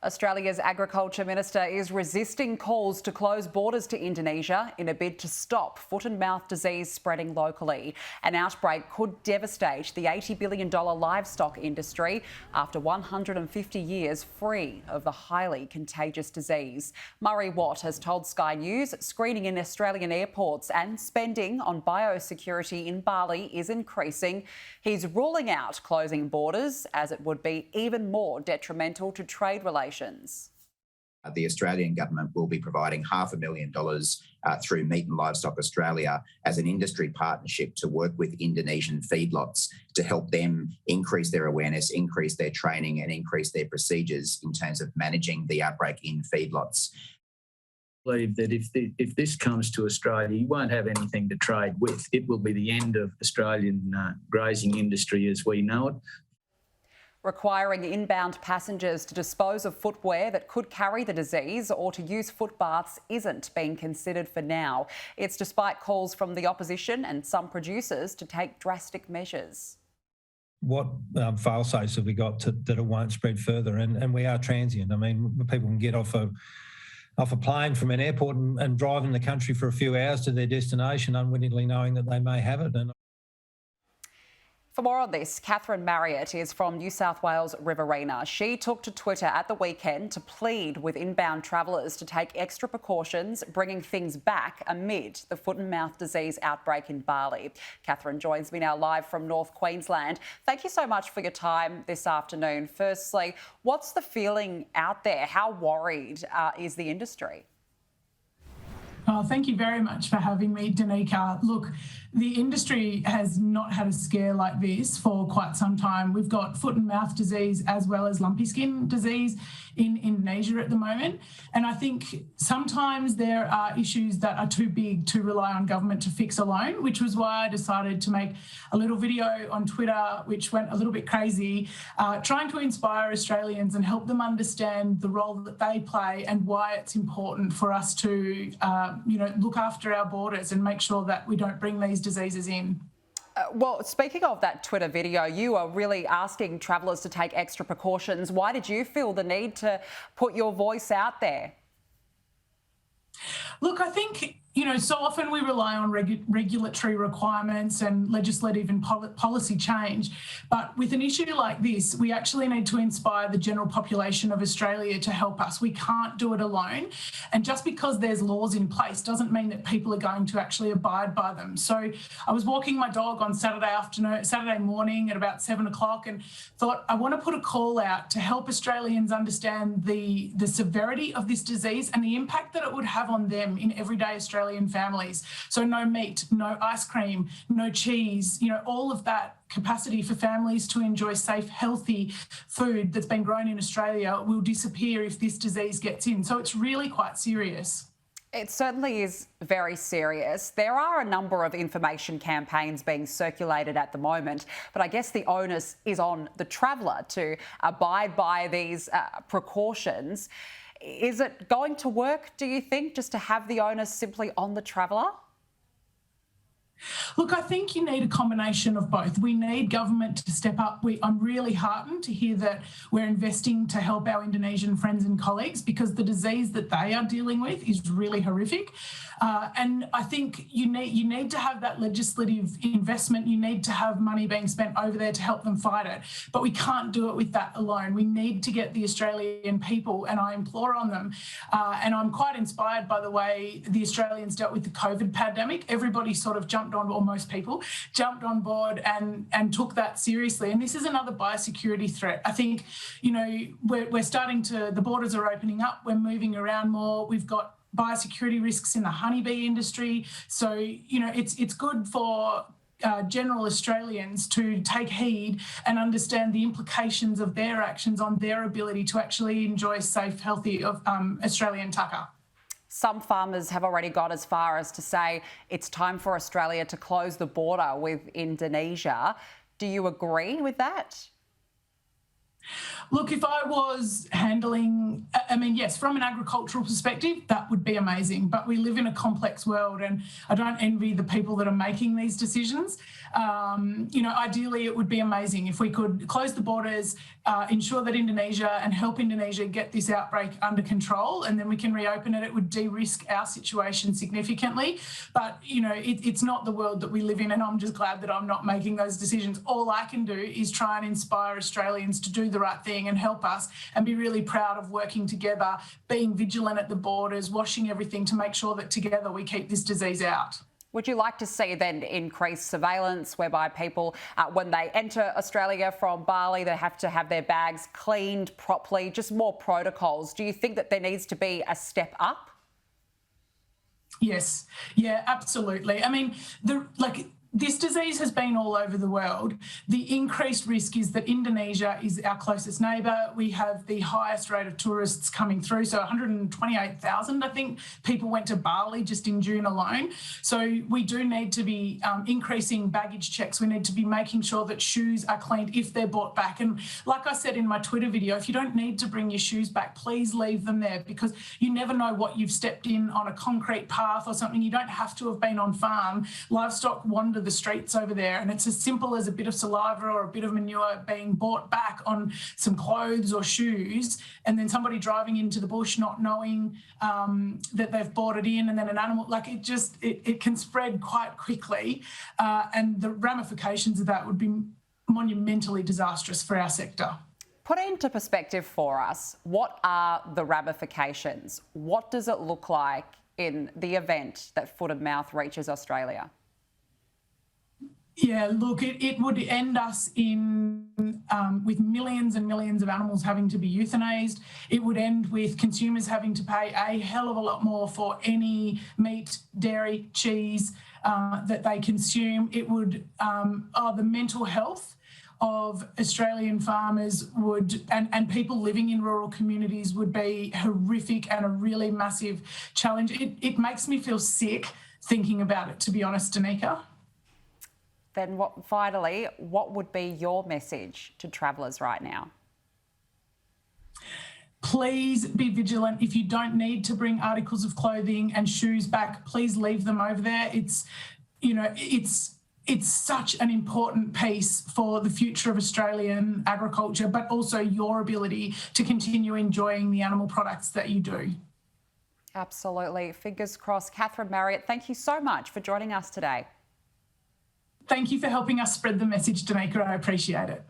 Australia's Agriculture Minister is resisting calls to close borders to Indonesia in a bid to stop foot and mouth disease spreading locally. An outbreak could devastate the $80 billion livestock industry after 150 years free of the highly contagious disease. Murray Watt has told Sky News screening in Australian airports and spending on biosecurity in Bali is increasing. He's ruling out closing borders as it would be even more detrimental to trade relations. The Australian government will be providing $500,000 through Meat and Livestock Australia as an industry partnership to work with Indonesian feedlots to help them increase their awareness, increase their training and increase their procedures in terms of managing the outbreak in feedlots. I believe that if this comes to Australia, you won't have anything to trade with. It will be the end of Australian grazing industry as we know it. Requiring inbound passengers to dispose of footwear that could carry the disease or to use footbaths isn't being considered for now. It's despite calls from the opposition and some producers to take drastic measures. What fail-safes have we got that it won't spread further? And we are transient. I mean, people can get off a plane from an airport and drive in the country for a few hours to their destination unwittingly knowing that they may have it. And for more on this, Marriott is from New South Wales Riverine. She took to Twitter at the weekend to plead with inbound travellers to take extra precautions, bringing things back amid the foot and mouth disease outbreak in Bali. Catherine joins me now live from North Queensland. Thank you so much for your time this afternoon. Firstly, what's the feeling out there? How worried is the industry? Oh, thank you very much for having me, Danica. Look, the industry has not had a scare like this for quite some time. We've got foot and mouth disease as well as lumpy skin disease in Indonesia at the moment. And I think sometimes there are issues that are too big to rely on government to fix alone, which was why I decided to make a little video on Twitter, which went a little bit crazy, trying to inspire Australians and help them understand the role that they play and why it's important for us to look after our borders and make sure that we don't bring these diseases in. Well, speaking of that Twitter video, you are really asking travellers to take extra precautions. Why did you feel the need to put your voice out there? Look, I think, so often we rely on regulatory requirements and legislative and policy change. But with an issue like this, we actually need to inspire the general population of Australia to help us. We can't do it alone. And just because there's laws in place doesn't mean that people are going to actually abide by them. So I was walking my dog on Saturday morning at about 7 o'clock and thought I want to put a call out to help Australians understand the severity of this disease and the impact that it would have on them in everyday Australian families. So no meat, no ice cream, no cheese, all of that capacity for families to enjoy safe, healthy food that's been grown in Australia will disappear if this disease gets in. So it's really quite serious. It certainly is very serious. There are a number of information campaigns being circulated at the moment, but I guess the onus is on the traveller to abide by these precautions. Is it going to work, do you think, just to have the onus simply on the traveller? Look, I think you need a combination of both. We need government to step up. I'm really heartened to hear that we're investing to help our Indonesian friends and colleagues because the disease that they are dealing with is really horrific. And I think you need to have that legislative investment. You need to have money being spent over there to help them fight it. But we can't do it with that alone. We need to get the Australian people, and I implore on them. And I'm quite inspired by the way the Australians dealt with the COVID pandemic. Everybody sort of jumped on, or most people jumped on board and took that seriously. And this is another biosecurity threat. I think, we're starting to, the borders are opening up. We're moving around more. We've got biosecurity risks in the honeybee industry. So, it's good for general Australians to take heed and understand the implications of their actions on their ability to actually enjoy safe, healthy Australian tucker. Some farmers have already got as far as to say it's time for Australia to close the border with Indonesia. Do you agree with that? Look, if I was handling I mean, yes, from an agricultural perspective, that would be amazing. But we live in a complex world, and I don't envy the people that are making these decisions. Ideally, it would be amazing if we could close the borders, ensure that Indonesia and help Indonesia get this outbreak under control, and then we can reopen it. It would de-risk our situation significantly. But, it's not the world that we live in, and I'm just glad that I'm not making those decisions. All I can do is try and inspire Australians to do the right thing and help us, and be really proud of working together, being vigilant at the borders, washing everything to make sure that together we keep this disease out. Would you like to see then increased surveillance whereby people, when they enter Australia from Bali, they have to have their bags cleaned properly, just more protocols? Do you think that there needs to be a step up? Yes, yeah, absolutely. I mean, this disease has been all over the world. The increased risk is that Indonesia is our closest neighbour. We have the highest rate of tourists coming through. So 128,000, I think, people went to Bali just in June alone. So we do need to be increasing baggage checks. We need to be making sure that shoes are cleaned if they're brought back. And like I said in my Twitter video, if you don't need to bring your shoes back, please leave them there, because you never know what you've stepped in on a concrete path or something. You don't have to have been on farm. Livestock wander the streets over there, and it's as simple as a bit of saliva or a bit of manure being brought back on some clothes or shoes, and then somebody driving into the bush not knowing that they've brought it in, and then an animal, it can spread quite quickly, and the ramifications of that would be monumentally disastrous for our sector. Put it into perspective for us. What are the ramifications? What does it look like in the event that foot and mouth reaches Australia? Yeah, look, it would end us with millions and millions of animals having to be euthanized. It would end with consumers having to pay a hell of a lot more for any meat, dairy, cheese that they consume. It would, the mental health of Australian farmers and people living in rural communities would be horrific and a really massive challenge. It makes me feel sick thinking about it, to be honest, Danica. Then what would be your message to travellers right now? Please be vigilant. If you don't need to bring articles of clothing and shoes back, please leave them over there. It's such an important piece for the future of Australian agriculture, but also your ability to continue enjoying the animal products that you do. Absolutely. Fingers crossed. Catherine Marriott, thank you so much for joining us today. Thank you for helping us spread the message, Danica. I appreciate it.